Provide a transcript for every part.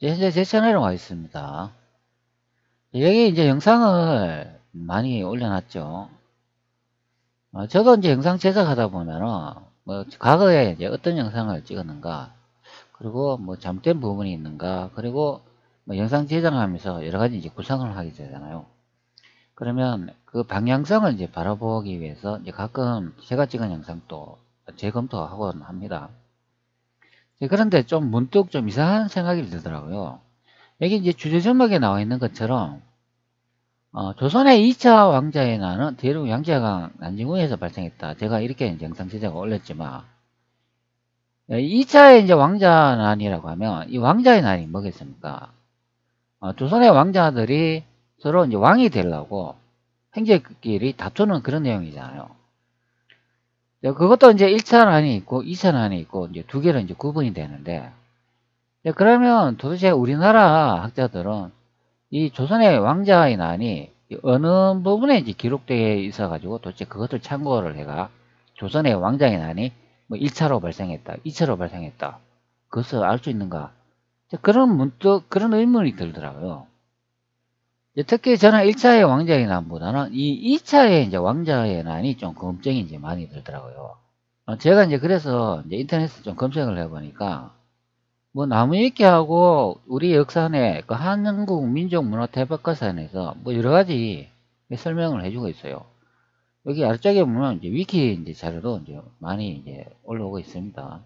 현재 제 채널에 와 있습니다. 여기 이제 영상을 많이 올려놨죠. 저도 이제 영상 제작하다 보면은, 과거에 이제 어떤 영상을 찍었는가, 그리고 뭐 잘못된 부분이 있는가, 그리고 뭐 영상 제작하면서 여러 가지 이제 구상을 하게 되잖아요. 그러면 그 방향성을 이제 바라보기 위해서 이제 가끔 제가 찍은 영상도 재검토하곤 합니다. 그런데 좀 문득 좀 이상한 생각이 들더라고요. 여기 이제 주제 제목에 나와 있는 것처럼 조선의 2차 왕자의 난은 대륙 양자강 난징후에서 발생했다. 제가 이렇게 이제 영상 제작을 올렸지만 2차의 이제 왕자난이라고 하면 이 왕자의 난이 뭐겠습니까? 조선의 왕자들이 서로 이제 왕이 되려고 형제끼리 다투는 그런 내용이잖아요. 그것도 이제 1차 난이 있고 2차 난이 있고 이제 두 개로 이제 구분이 되는데 그러면 도대체 우리나라 학자들은 이 조선의 왕자의 난이 어느 부분에 이제 기록되어 있어 가지고 도대체 그것을 참고를 해가 조선의 왕자의 난이 뭐 1차로 발생했다 2차로 발생했다 그것을 알 수 있는가 그런 문득 그런 의문이 들더라고요. 특히 저는 1차의 왕자의 난보다는 이 2차의 이제 왕자의 난이 좀 걱정이 이제 많이 들더라고요. 제가 이제 그래서 이제 인터넷에 좀 검색을 해보니까 뭐 나무위키하고 우리 역사안에 그 한국 민족문화대백과사전에서 뭐 여러 가지 설명을 해주고 있어요. 여기 아래쪽에 보면 이제 위키 이제 자료도 이제 많이 이제 올라오고 있습니다.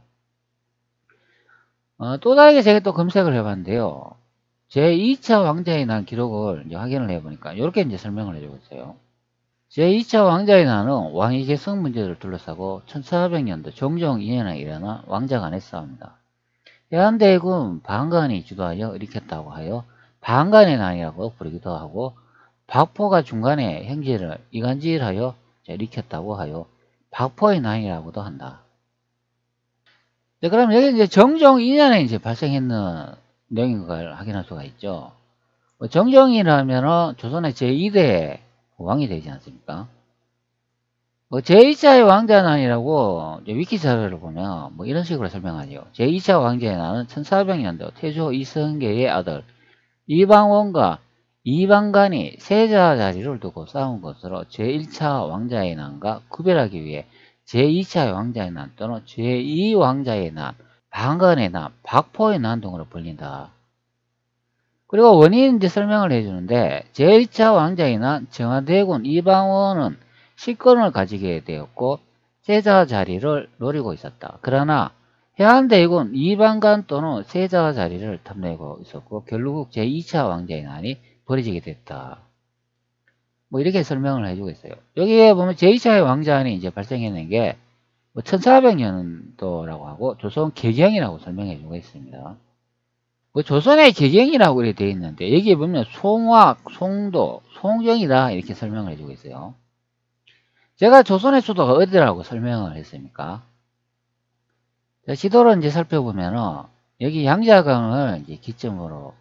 또 다르게 제가 또 검색을 해봤는데요. 제2차 왕자의 난 기록을 이제 확인을 해보니까 이렇게 이제 설명을 해주고 있어요. 제2차 왕자의 난은 왕위 계승 문제를 둘러싸고 1400년도 정종 2년에 일어난 왕자 간의 싸움입니다. 해안대군 방간이 주도하여 일으켰다고 하여 방간의 난이라고 부르기도 하고 박포가 중간에 형제를 이간질하여 일으켰다고 하여 박포의 난이라고도 한다. 네, 그럼 여기 이제 정종 2년에 이제 발생했는 내용인 걸 확인할 수가 있죠. 정종이라면은 조선의 제2대 왕이 되지 않습니까? 제2차의 왕자난이라고 위키 자료를 보면 뭐 이런 식으로 설명하죠. 제2차 왕자의 난은 1400년도 태조 이성계의 아들 이방원과 이방간이 세자 자리를 두고 싸운 것으로 제1차 왕자의 난과 구별하기 위해 제2차 왕자의 난 또는 제2왕자의 난, 방간의 난, 박포의 난 등으로 불린다. 그리고 원인 이제 설명을 해주는데 제1차 왕자의 난 정화대군 이방원은 실권을 가지게 되었고 세자 자리를 노리고 있었다. 그러나 해안대군 이방간 또는 세자 자리를 탐내고 있었고 결국 제2차 왕자의 난이 벌어지게 됐다. 뭐 이렇게 설명을 해주고 있어요. 여기에 보면 제2차의 왕자난이 이제 발생했는 게 1400년도라고 하고 조선 개경이라고 설명해주고 있습니다. 조선의 개경이라고 이렇게 되어 있는데 여기에 보면 송악, 송도, 송정이다 이렇게 설명을 해주고 있어요. 제가 조선의 수도가 어디라고 설명을 했습니까? 지도를 이제 살펴보면은 여기 양자강을 이제 기점으로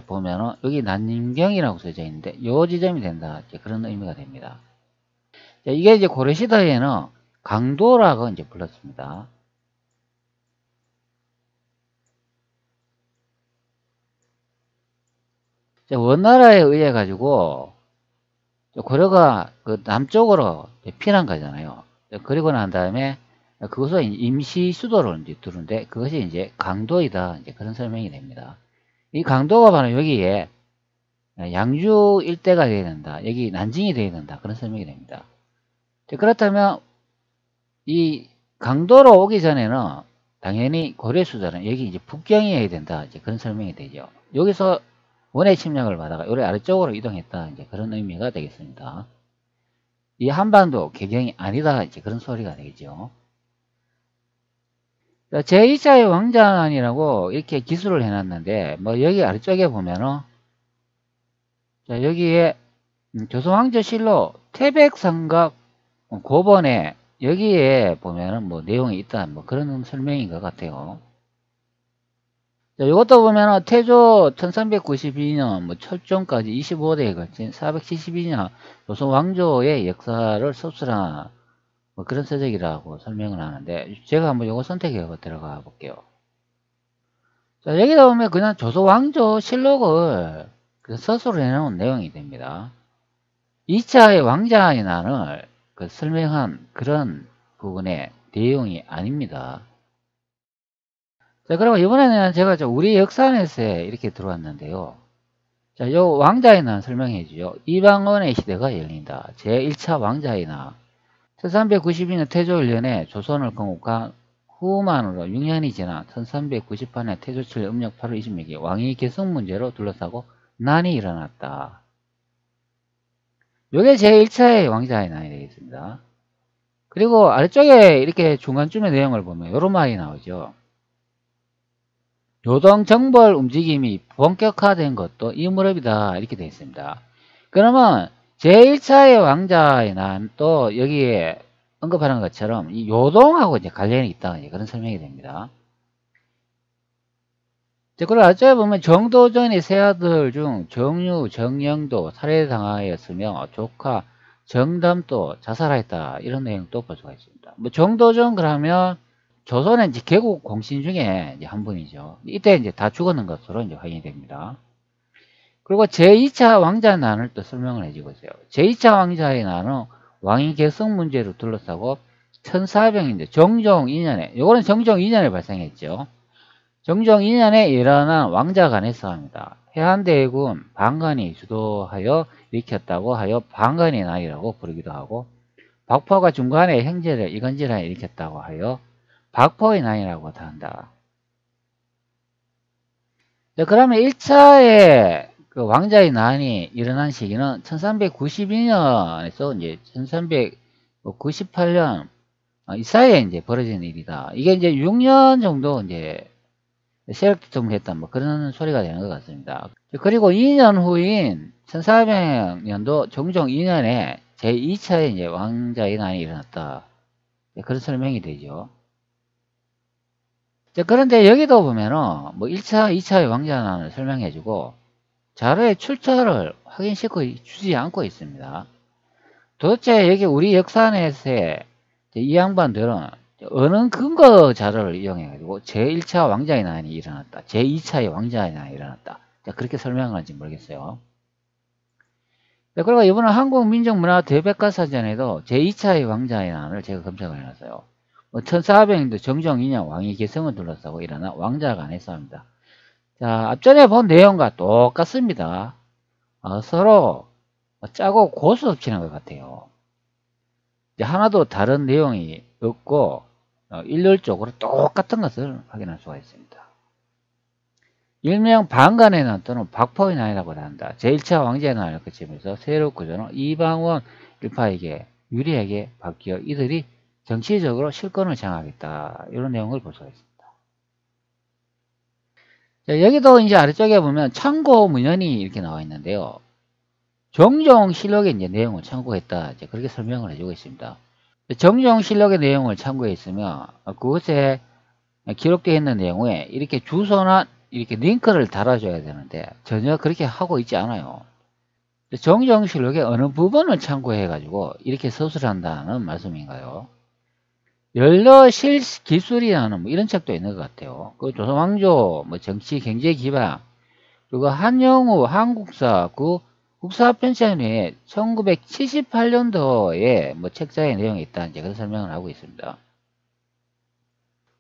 보면은 여기 난림경이라고 써져 있는데 요 지점이 된다 그런 의미가 됩니다. 이게 이제 고려시대에는 강도라고 이제 불렀습니다. 원나라에 의해 가지고 고려가 그 남쪽으로 피난 거잖아요. 그리고 난 다음에 그것을 임시 수도를 이제 두는데 그것이 이제 강도이다. 이제 그런 설명이 됩니다. 이 강도가 바로 여기에 양주 일대가 되어야 된다. 여기 난징이 되어야 된다. 그런 설명이 됩니다. 그렇다면 이 강도로 오기 전에는 당연히 고려 수도는 여기 이제 북경이어야 된다. 이제 그런 설명이 되죠. 여기서 원의 침략을 받아가 요리 아래쪽으로 이동했다. 이제 그런 의미가 되겠습니다. 이 한반도 개경이 아니다. 이제 그런 소리가 되겠죠. 제2차의 왕자난이라고 이렇게 기술을 해놨는데, 뭐 여기 아래쪽에 보면은, 자, 여기에 조선왕조실록 태백삼각 고번에 여기에 보면은 뭐 내용이 있다. 뭐 그런 설명인 것 같아요. 자, 이것도 보면은 태조 1392년 뭐 철종까지 25대에 걸친 472년 조선 왕조의 역사를 서술한 뭐 그런 서적이라고 설명을 하는데 제가 한번 이거 선택해 들어가 볼게요. 자, 여기다 보면 그냥 조선왕조 실록을 스스로 해놓은 내용이 됩니다. 2차의 왕자의 난을 설명한 그런 부분의 내용이 아닙니다. 자, 그러면 이번에는 제가 우리 역사에서에 이렇게 들어왔는데요. 자, 요 왕자의 난 설명해 주죠. 이방원의 시대가 열린다. 제1차 왕자의 난. 1392년 태조 1년에 조선을 건국한 후만으로 6년이 지난 1398년 태조 7년 음력 8월 26일 왕위 계승 문제로 둘러싸고 난이 일어났다. 요게 제1차의 왕자의 난이 되겠습니다. 그리고 아래쪽에 이렇게 중간쯤의 내용을 보면 요런 말이 나오죠. 요동 정벌 움직임이 본격화된 것도 이 무렵이다. 이렇게 되어 있습니다. 그러면 제1차의 왕자의 난 또 여기에 언급하는 것처럼 이 요동하고 이제 관련이 있다. 그런 설명이 됩니다. 그리고 아래쪽에 보면 정도전의 세 아들 중 정유, 정영도 살해당하였으며 조카 정담도 자살하였다. 이런 내용도 볼 수가 있습니다. 뭐 정도전 그러면 조선의 이제 개국 공신 중에 이제 한 분이죠. 이때 이제 다 죽었는 것으로 이제 확인이 됩니다. 그리고 제2차 왕자 난을 또 설명을 해주고 있어요. 제2차 왕자의 난은 왕위 계승 문제로 둘러싸고 1400년대 정종 2년에, 요거는 정종 2년에 발생했죠. 정종 2년에 일어난 왕자 간의 싸움입니다. 해안대군 방간이 주도하여 일으켰다고 하여 방간의 난이라고 부르기도 하고, 박포가 중간에 형제를 이간질하여 일으켰다고 하여 박포의 난이라고도 한다. 자, 그러면 1차의 그 왕자의 난이 일어난 시기는 1392년에서 이제 1398년 이 사이에 이제 벌어진 일이다. 이게 이제 6년 정도 이제 세력투쟁을 했다. 뭐 그런 소리가 되는 것 같습니다. 그리고 2년 후인 1400년도 정종 2년에 제2차의 이제 왕자의 난이 일어났다. 그런 설명이 되죠. 그런데 여기도 보면은 뭐 1차, 2차의 왕자난을 설명해주고 자료의 출처를 확인시켜 주지 않고 있습니다. 도대체 여기 우리 역사넷에 이 양반들은 어느 근거 자료를 이용해가지고 제1차 왕자의 난이 일어났다. 제2차의 왕자의 난이 일어났다. 그렇게 설명하는지 모르겠어요. 그리고 이번에 한국민족문화 대백과사전에도 제2차의 왕자의 난을 제가 검색을 해놨어요. 1400년도 정종 2년 왕위 계승을 둘러싸고 일어난 왕자 간의 싸움입니다. 자, 앞전에 본 내용과 똑같습니다. 서로 짜고 고수 덮치는 것 같아요. 하나도 다른 내용이 없고 일률적으로 똑같은 것을 확인할 수가 있습니다. 일명 방간의 난 또는 박포의 난이라고 한다. 제1차 왕자의 난을 거치면서 세력 구조는 이방원 일파에게 유리하게 바뀌어 이들이 정치적으로 실권을 장악했다. 이런 내용을 볼 수가 있습니다. 자, 여기도 이제 아래쪽에 보면 참고 문헌이 이렇게 나와 있는데요. 정종 실록의 이제 내용을 참고했다. 이제 그렇게 설명을 해주고 있습니다. 정종 실록의 내용을 참고했으면 그것에 기록되어 있는 내용에 이렇게 주소나 이렇게 링크를 달아줘야 되는데 전혀 그렇게 하고 있지 않아요. 정종 실록의 어느 부분을 참고해 가지고 이렇게 서술한다는 말씀인가요? 연러 실기술이라는 뭐 이런 책도 있는 것 같아요. 그 조선왕조 뭐 정치 경제 기반 그리고 한영우 한국사 그 국사편찬에 1978년도에 뭐 책자의 내용이 있다 이제 그런 설명을 하고 있습니다.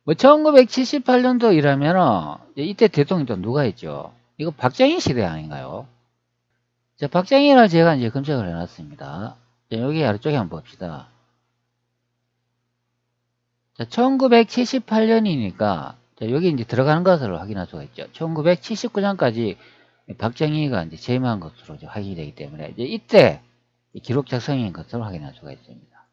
뭐 1978년도이라면은 이때 대통령이 또 누가 있죠? 이거 박정희 시대 아닌가요? 자, 박정희를 제가 이제 검색을 해놨습니다. 자, 여기 아래쪽에 한번 봅시다. 자, 1978년이니까 여기 이제 들어가는 것을 확인할 수가 있죠. 1979년까지 박정희가 이제 재임한 것으로 이제 확인이 되기 때문에 이때 기록 작성인 것을 확인할 수가 있습니다.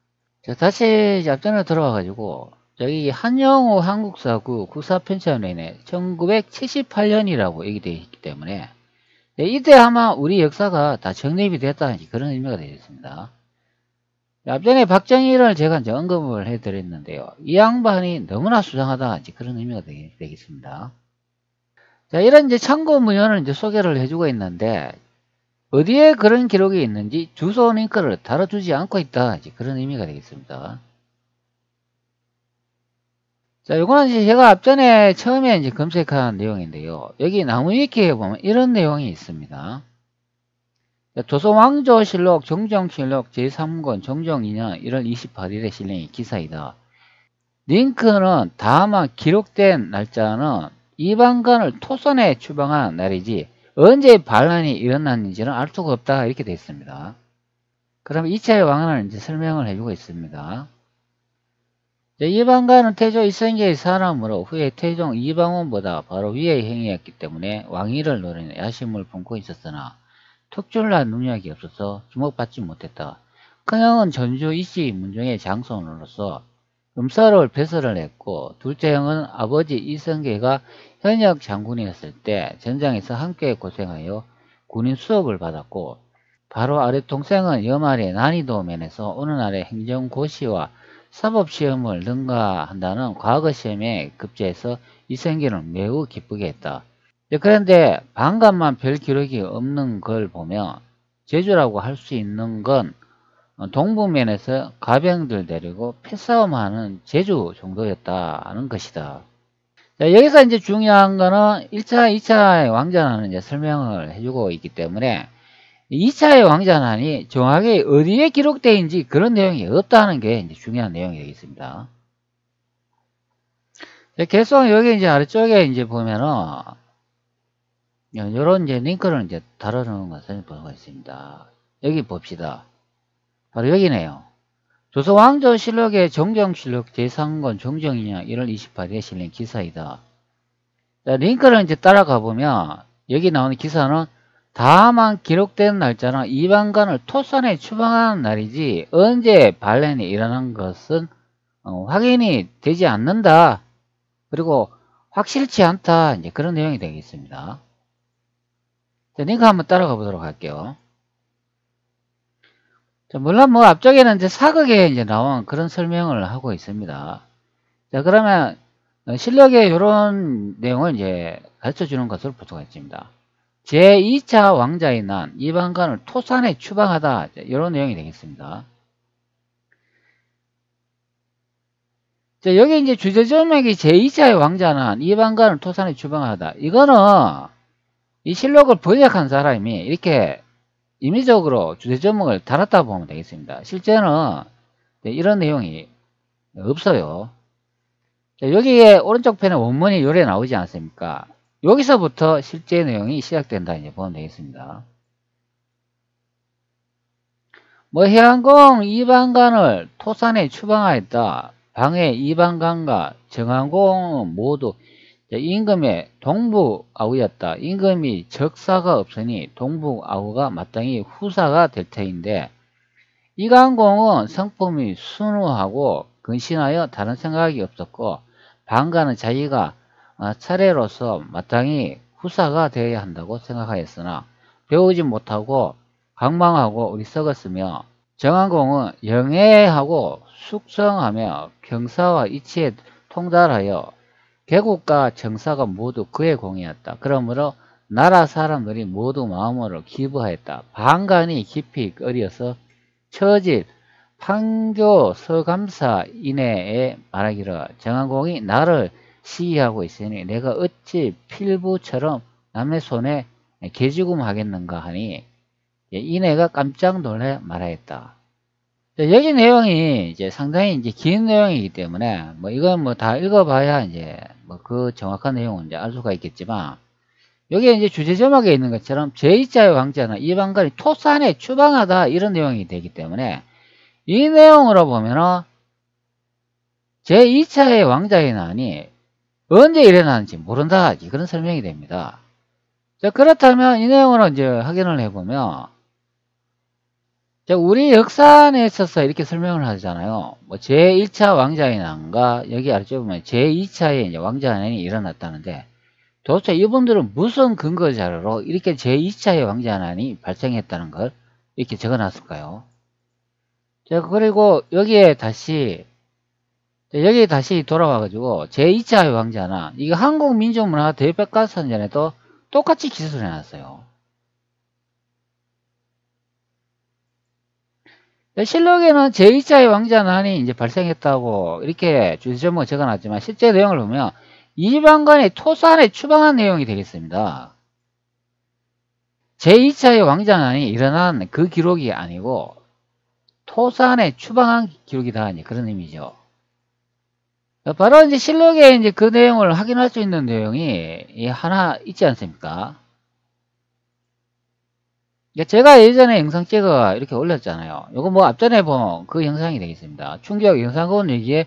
자, 다시 이제 앞전으로 들어와 가지고 여기 한영호 한국사구 국사편찬원에 1978년이라고 얘기되어 있기 때문에 이때 아마 우리 역사가 다 정립이 됐다는 그런 의미가 되겠습니다. 앞전에 박정희를 제가 이제 언급을 해드렸는데요. 이 양반이 너무나 수상하다 그런 의미가 되겠습니다. 자, 이런 이제 참고 문헌을 이제 소개를 해주고 있는데 어디에 그런 기록이 있는지 주소 링크를 달아주지 않고 있다 그런 의미가 되겠습니다. 자, 이거는 이제 제가 앞전에 처음에 이제 검색한 내용인데요. 여기 나무위키에 보면 이런 내용이 있습니다. 조선왕조실록 정정실록 제3권 정정 2년 1월 28일에 실린 기사이다. 링크는 다만 기록된 날짜는 이방간을 토선에 추방한 날이지 언제 반란이 일어났는지는 알 수가 없다 이렇게 되어 있습니다. 그럼 2차의 왕을 이제 설명을 해주고 있습니다. 이방간은 태조 이성계의 사람으로 후에 태종 이방원보다 바로 위의 행위였기 때문에 왕위를 노리는 야심을 품고 있었으나 특출난 능력이 없어서 주목받지 못했다. 큰형은 전주 이씨 문종의 장손으로서 음사를 배설을 했고 둘째 형은 아버지 이성계가 현역 장군이었을 때 전장에서 함께 고생하여 군인 수업을 받았고 바로 아래 동생은 여말의 난이도 면에서 어느 날의 행정고시와 사법시험을 능가한다는 과거시험에 급제해서 이성계는 매우 기쁘게 했다. 그런데 반감만 별 기록이 없는 걸 보면 제주라고 할 수 있는 건 동부면에서 가병들 데리고 패싸움하는 제주 정도였다는 것이다. 자, 여기서 이제 중요한 거는 1차, 2차의 왕자난을 이제 설명을 해주고 있기 때문에 2차의 왕자난이 정확히 어디에 기록되어 있는지 그런 내용이 없다는 게 이제 중요한 내용이 되겠습니다. 계속 여기 이제 아래쪽에 이제 보면은 요런 이제 링크를 이제 다루는 것을 볼 수가 있습니다. 여기 봅시다. 바로 여기네요. 조선왕조실록의 정정실록 제3권 정정이년 1월 28일에 실린 기사이다. 자, 링크를 이제 따라가 보면 여기 나오는 기사는 다만 기록된 날짜는 이방간을 토선에 추방하는 날이지 언제 반란이 일어난 것은 확인이 되지 않는다. 그리고 확실치 않다. 이제 그런 내용이 되겠습니다. 자, 링크 한번 따라가 보도록 할게요. 자, 물론 뭐 앞쪽에는 이제 사극에 이제 나온 그런 설명을 하고 있습니다. 자, 그러면 실력의 이런 내용을 이제 가르쳐 주는 것을 볼 수가 있습니다. 제2차 왕자의 난 이방간을 토산에 추방하다. 이런 내용이 되겠습니다. 자, 여기 이제 주제점액이 제2차의 왕자는 이방간을 토산에 추방하다. 이거는 이 실록을 번역한 사람이 이렇게 임의적으로 주제제목을 달았다 보면 되겠습니다. 실제는 이런 내용이 없어요. 자, 여기에 오른쪽 편에 원문이 요래 나오지 않습니까? 여기서부터 실제 내용이 시작된다 이제 보면 되겠습니다. 뭐 해안공 이방간을 토산에 추방하였다. 방해 이방간과 정안공은 모두 임금의 동북아우였다. 임금이 적사가 없으니 동북아우가 마땅히 후사가 될 터인데 이강공은 성품이 순우하고 근신하여 다른 생각이 없었고 방가는 자기가 차례로서 마땅히 후사가 되어야 한다고 생각하였으나 배우지 못하고 강망하고 어리석었으며 정안공은 영해하고 숙성하며 경사와 이치에 통달하여 개국과 정사가 모두 그의 공이었다. 그러므로 나라 사람들이 모두 마음으로 기부하였다. 방간이 깊이 어려서 처질 판교 서감사 이내에 말하기를 정안공이 나를 시기하고 있으니 내가 어찌 필부처럼 남의 손에 개지금 하겠는가 하니 이내가 깜짝 놀래 말하였다. 여기 내용이 이제 상당히 이제 긴 내용이기 때문에 뭐 이건 뭐 다 읽어봐야 이제 뭐 그 정확한 내용은 이제 알 수가 있겠지만 여기에 이제 주제 제목에 있는 것처럼 제2자의 왕자는 이방간이 토산에 추방하다 이런 내용이 되기 때문에 이 내용으로 보면은 제2차의 왕자의 난이 언제 일어나는지 모른다 그런 설명이 됩니다. 자, 그렇다면 이 내용으로 이제 확인을 해보면 자, 우리 역사에 있어서 이렇게 설명을 하잖아요. 뭐 제1차 왕자의 난과 여기 아래쪽에 보면 제2차의 이제 왕자의 난이 일어났다는데 도대체 이분들은 무슨 근거 자료로 이렇게 제2차의 왕자의 난이 발생했다는 걸 이렇게 적어놨을까요? 자, 그리고 여기 다시 돌아와가지고 제2차의 왕자난 이거 한국민족문화 대백과사전에도 똑같이 기술을 해놨어요. 실록에는 제2차의 왕자난이 이제 발생했다고 이렇게 주제 제목을 적어놨지만 실제 내용을 보면 이방관이 토산에 추방한 내용이 되겠습니다. 제2차의 왕자난이 일어난 그 기록이 아니고 토산에 추방한 기록이다. 이제 그런 의미죠. 바로 이제 실록에 이제 그 내용을 확인할 수 있는 내용이 하나 있지 않습니까? 제가 예전에 영상 찍어 이렇게 올렸잖아요. 요거 뭐 앞전에 본 그 영상이 되겠습니다. 충격 영상은 여기에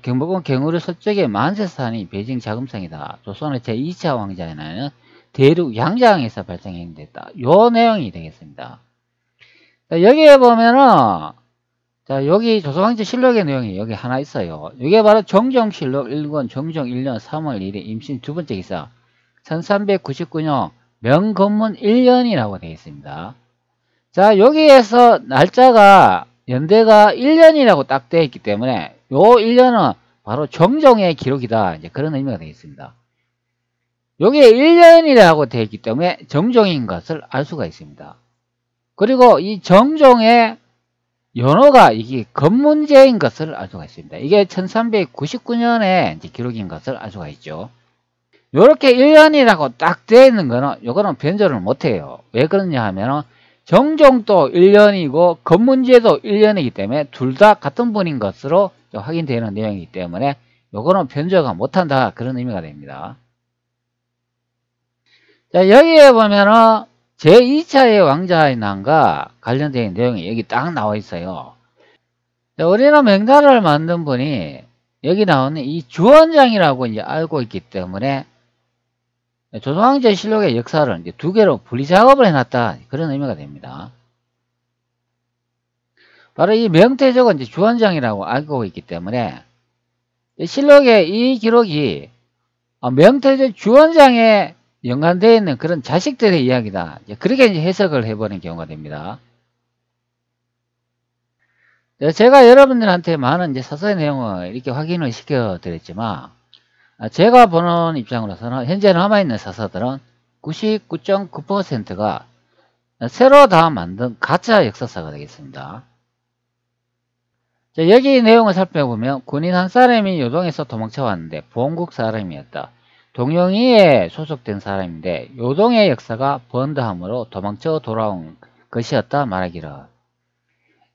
경복궁 경우르 서쪽의 만세산이 베이징 자금성이다. 조선의 제2차 왕자에는 대륙 양장에서 발생했다. 요 내용이 되겠습니다. 여기에 보면은 자, 여기 조선왕조 실록의 내용이 여기 하나 있어요. 이게 바로 정종실록 1권 정종 1년 3월 1일 임신 두 번째 기사 1399년 명건문 1년이라고 되어 있습니다. 자, 여기에서 날짜가 연대가 1년이라고 딱 되어 있기 때문에 요 1년은 바로 정종의 기록이다. 이제 그런 의미가 되겠습니다. 여기에 1년이라고 되어 있기 때문에 정종인 것을 알 수가 있습니다. 그리고 이 정종의 연호가 이게 건문제인 것을 알 수가 있습니다. 이게 1399년에 기록인 것을 알 수가 있죠. 요렇게 1년이라고 딱 되어 있는 거는 요거는 변조를 못해요. 왜 그러냐 하면은 정종도 1년이고 건문제도 1년이기 때문에 둘 다 같은 분인 것으로 확인되는 내용이기 때문에 요거는 변조가 못한다. 그런 의미가 됩니다. 자, 여기에 보면은 제2차의 왕자의 난과 관련된 내용이 여기 딱 나와 있어요. 자, 우리는 명단을 만든 분이 여기 나오는 이 주원장이라고 이제 알고 있기 때문에 조선왕조 실록의 역사를 이제 두 개로 분리 작업을 해놨다. 그런 의미가 됩니다. 바로 이 명태족은 이제 주원장이라고 알고 있기 때문에 실록의 이 기록이 명태족 주원장에 연관되어 있는 그런 자식들의 이야기다. 그렇게 이제 해석을 해버린 경우가 됩니다. 제가 여러분들한테 많은 이제 사서의 내용을 이렇게 확인을 시켜드렸지만, 제가 보는 입장으로서는 현재 남아있는 사서들은 99.9%가 새로 다 만든 가짜 역사서가 되겠습니다. 자, 여기 내용을 살펴보면 군인 한 사람이 요동에서 도망쳐 왔는데 보험국 사람이었다. 동영이에 소속된 사람인데 요동의 역사가 번다함으로 도망쳐 돌아온 것이었다 말하기를.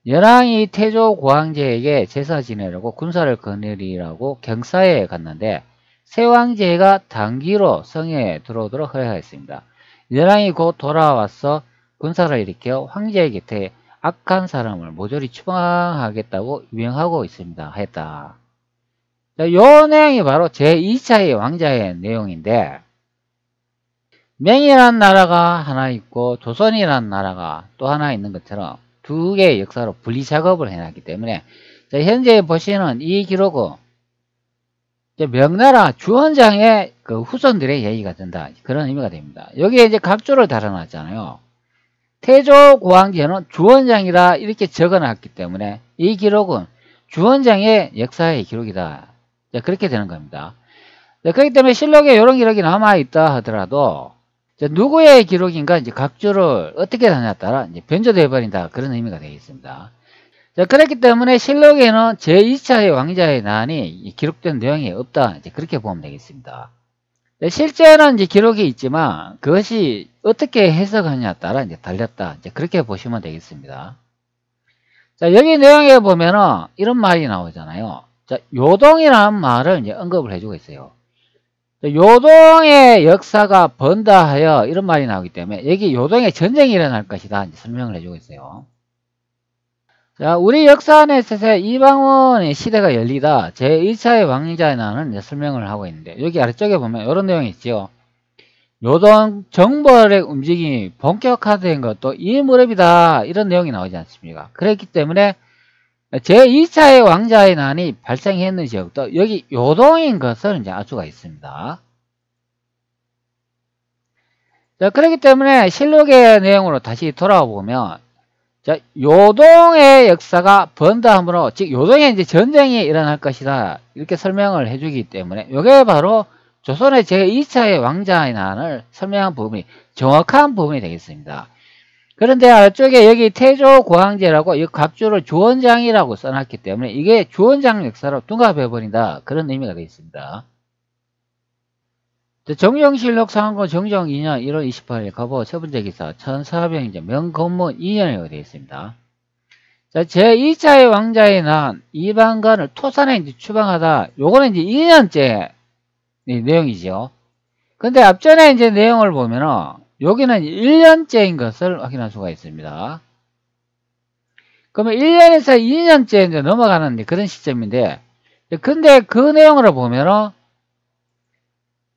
연왕이 태조 고황제에게 제사 지내려고 군사를 거느리라고 경사에 갔는데 세왕제가 단기로 성에 들어오도록 허락했습니다. 연왕이 곧 돌아와서 군사를 일으켜 황제 곁에 악한 사람을 모조리 추방하겠다고 유명하고 있습니다. 했다. 자, 요 내용이 바로 제2차의 왕자의 내용인데, 명이라는 나라가 하나 있고 조선이라는 나라가 또 하나 있는 것처럼 두 개의 역사로 분리 작업을 해놨기 때문에, 자, 현재 보시는 이 기록은 명나라 주원장의 그 후손들의 얘기가 된다. 그런 의미가 됩니다. 여기에 이제 각조를 달아놨잖아요. 태조 고황제는 주원장이라 이렇게 적어놨기 때문에 이 기록은 주원장의 역사의 기록이다. 그렇게 되는 겁니다. 그렇기 때문에 실록에 이런 기록이 남아있다 하더라도 누구의 기록인가 이제 각주를 어떻게 하냐에 따라 이제 변조되어 버린다. 그런 의미가 되겠습니다. 그렇기 때문에 실록에는 제2차의 왕자의 난이 기록된 내용이 없다. 이제 그렇게 보면 되겠습니다. 실제는 이제 기록이 있지만 그것이 어떻게 해석하냐에 따라 이제 달렸다. 이제 그렇게 보시면 되겠습니다. 자, 여기 내용에 보면은 이런 말이 나오잖아요. 자, 요동이라는 말을 이제 언급을 해주고 있어요. 요동의 역사가 번다 하여 이런 말이 나오기 때문에 여기 요동에 전쟁이 일어날 것이다. 이제 설명을 해주고 있어요. 자, 우리 역사 안에 있어서 이방원의 시대가 열리다 제1차의 왕자의 난을 이제 설명을 하고 있는데 여기 아래쪽에 보면 이런 내용이 있죠. 요동 정벌의 움직임이 본격화된 것도 이 무렵이다. 이런 내용이 나오지 않습니까? 그렇기 때문에 제2차의 왕자의 난이 발생했는 지역도 여기 요동인 것을 이제 알 수가 있습니다. 자, 그렇기 때문에 실록의 내용으로 다시 돌아와 보면, 자, 요동의 역사가 번다함으로, 즉, 요동에 이제 전쟁이 일어날 것이다. 이렇게 설명을 해주기 때문에, 이게 바로 조선의 제2차의 왕자의 난을 설명한 부분이 정확한 부분이 되겠습니다. 그런데 아래쪽에 여기 태조고황제라고 이 갑주를 주원장이라고 써놨기 때문에 이게 주원장 역사로 둔갑해버린다. 그런 의미가 되어 있습니다. 정정실록 상한권 정정 2년 1월 28일 거보 첫 번째 기사 1400이제 명건문 2년이라고 되어 있습니다. 자, 제2차의 왕자에 난 이방관을 토산에 이제 추방하다. 요거는 이제 2년째 내용이죠. 근데 앞전에 이제 내용을 보면은 여기는 1년째인 것을 확인할 수가 있습니다. 그러면 1년에서 2년째 이제 넘어가는 그런 시점인데, 근데 그 내용을 보면은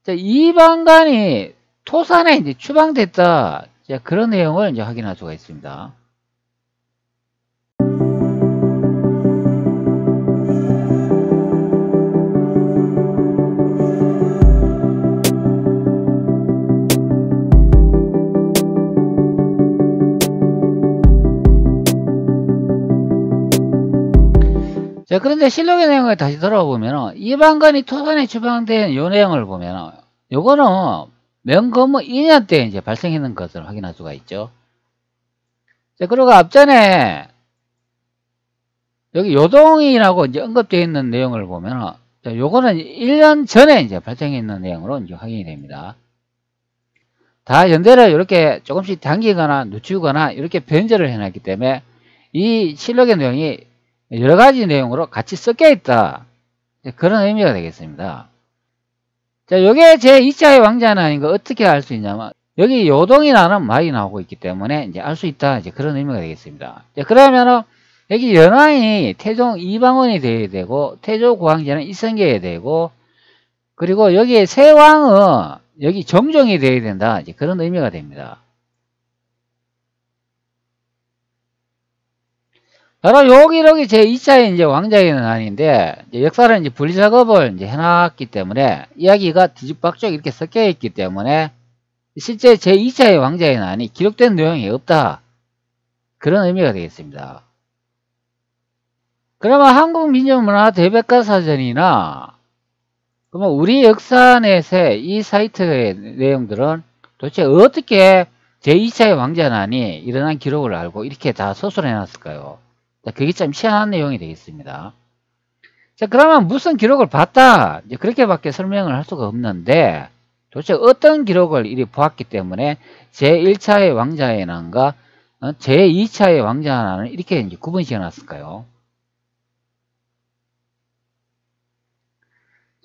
이방관이 토산에 이제 추방됐다. 그런 내용을 이제 확인할 수가 있습니다. 자, 그런데 실록의 내용을 다시 돌아보면 이방관이 토산에 추방된 요 내용을 보면 요거는 명건문 2년 때 이제 발생했는 것을 확인할 수가 있죠. 자, 그리고 앞전에 여기 요동이라고 이제 언급되어 있는 내용을 보면 자, 요거는 1년 전에 이제 발생했는 내용으로 이제 확인이 됩니다. 다 연대를 이렇게 조금씩 당기거나 늦추거나 이렇게 변절을 해놨기 때문에 이 실록의 내용이 여러 가지 내용으로 같이 섞여 있다. 그런 의미가 되겠습니다. 자, 요게 제 2차의 왕자는 아닌 거 어떻게 알 수 있냐면, 여기 요동이라는 말이 나오고 있기 때문에 이제 알 수 있다. 이제 그런 의미가 되겠습니다. 자, 그러면은, 여기 연왕이 태종 이방원이 되어야 되고, 태조 고황제는 이성계에 되고, 그리고 여기에 세왕은 여기 정종이 되어야 된다. 이제 그런 의미가 됩니다. 바로 여기 제 2차의 이제 왕자에는 아닌데, 이제 역사를 이제 분리 작업을 이제 해놨기 때문에, 이야기가 뒤죽박죽 이렇게 섞여 있기 때문에, 실제 제 2차의 왕자에는 아니, 기록된 내용이 없다. 그런 의미가 되겠습니다. 그러면 한국민족문화대백과사전이나, 그러면 우리 역사넷의 이 사이트의 내용들은 도대체 어떻게 제 2차의 왕자난이 일어난 기록을 알고 이렇게 다 서술해 놨을까요? 그게 참 희한한 내용이 되겠습니다. 자, 그러면 무슨 기록을 봤다. 이제 그렇게밖에 설명을 할 수가 없는데, 도대체 어떤 기록을 이리 보았기 때문에 제1차의 왕자의 난과 제2차의 왕자의 난을 이렇게 이제 구분시켜 놨을까요?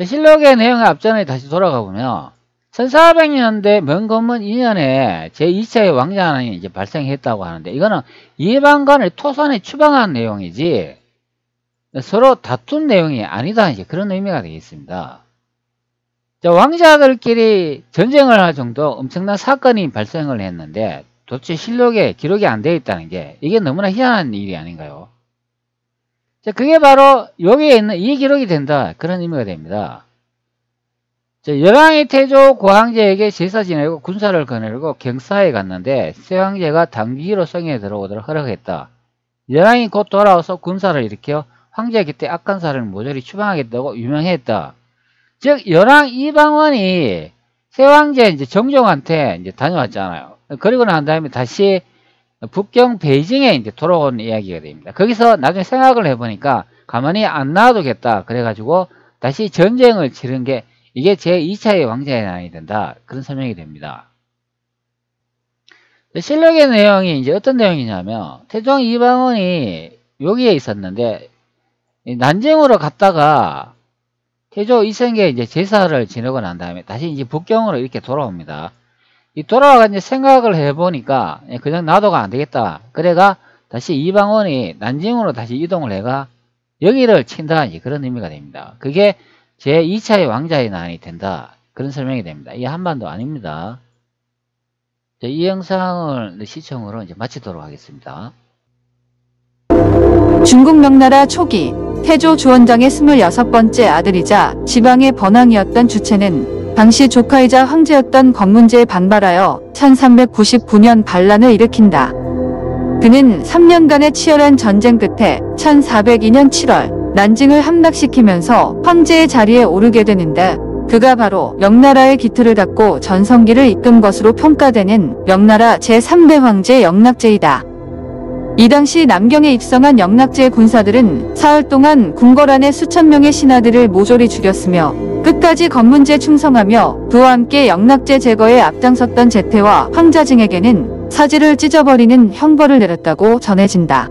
실록의 내용의 앞전에 다시 돌아가 보면 1400년대 명건문 2년에 제2차의 왕자난이 이제 발생했다고 하는데, 이거는 이방관을 토산에 추방한 내용이지 서로 다툰 내용이 아니다. 이제 그런 의미가 되겠습니다. 자, 왕자들끼리 전쟁을 할 정도 엄청난 사건이 발생을 했는데 도대체 실록에 기록이 안 되어 있다는 게 이게 너무나 희한한 일이 아닌가요? 자, 그게 바로 여기에 있는 이 기록이 된다. 그런 의미가 됩니다. 자, 열왕이 태조 고황제에게 제사 지내고 군사를 거느리고 경사에 갔는데 세황제가 단기로 성에 들어오도록 허락했다. 열왕이 곧 돌아와서 군사를 일으켜 황제 곁에 악한사를 모조리 추방하겠다고 유명했다. 즉 열왕 이방원이 세황제 이제 정종한테 이제 다녀왔잖아요. 그리고 난 다음에 다시 북경 베이징에 이제 돌아온 이야기가 됩니다. 거기서 나중에 생각을 해보니까 가만히 안 놔두겠다. 그래가지고 다시 전쟁을 치른 게 이게 제2차의 왕자의 난이 된다. 그런 설명이 됩니다. 실록의 내용이 이제 어떤 내용이냐면, 태종 이방원이 여기에 있었는데, 난징으로 갔다가, 태조 이성계에 이제 제사를 지내고 난 다음에 다시 이제 북경으로 이렇게 돌아옵니다. 이 돌아와가 이제 생각을 해보니까, 그냥 놔둬가 안 되겠다. 그래가 다시 이방원이 난징으로 다시 이동을 해가 여기를 친다. 이제 그런 의미가 됩니다. 그게 제2차의 왕자의 난이 된다. 그런 설명이 됩니다. 이게 한반도 아닙니다. 이 영상을 시청으로 이제 마치도록 하겠습니다. 중국 명나라 초기 태조 주원장의 26번째 아들이자 지방의 번왕이었던 주체는 당시 조카이자 황제였던 건문제에 반발하여 1399년 반란을 일으킨다. 그는 3년간의 치열한 전쟁 끝에 1402년 7월 난징을 함락시키면서 황제의 자리에 오르게 되는데, 그가 바로 명나라의 기틀을 닦고 전성기를 이끈 것으로 평가되는 명나라 제3대 황제 영락제이다. 이 당시 남경에 입성한 영락제의 군사들은 사흘 동안 궁궐 안에 수천 명의 신하들을 모조리 죽였으며 끝까지 건문제에 충성하며 그와 함께 영락제 제거에 앞장섰던 제태와 황자징에게는 사지를 찢어버리는 형벌을 내렸다고 전해진다.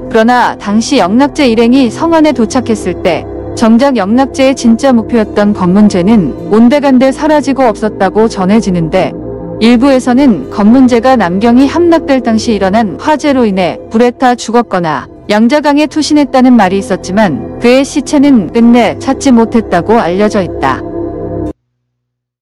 그러나 당시 영락제 일행이 성안에 도착했을 때 정작 영락제의 진짜 목표였던 건문제는 온데간데 사라지고 없었다고 전해지는데, 일부에서는 건문제가 남경이 함락될 당시 일어난 화재로 인해 불에 타 죽었거나 양자강에 투신했다는 말이 있었지만 그의 시체는 끝내 찾지 못했다고 알려져 있다.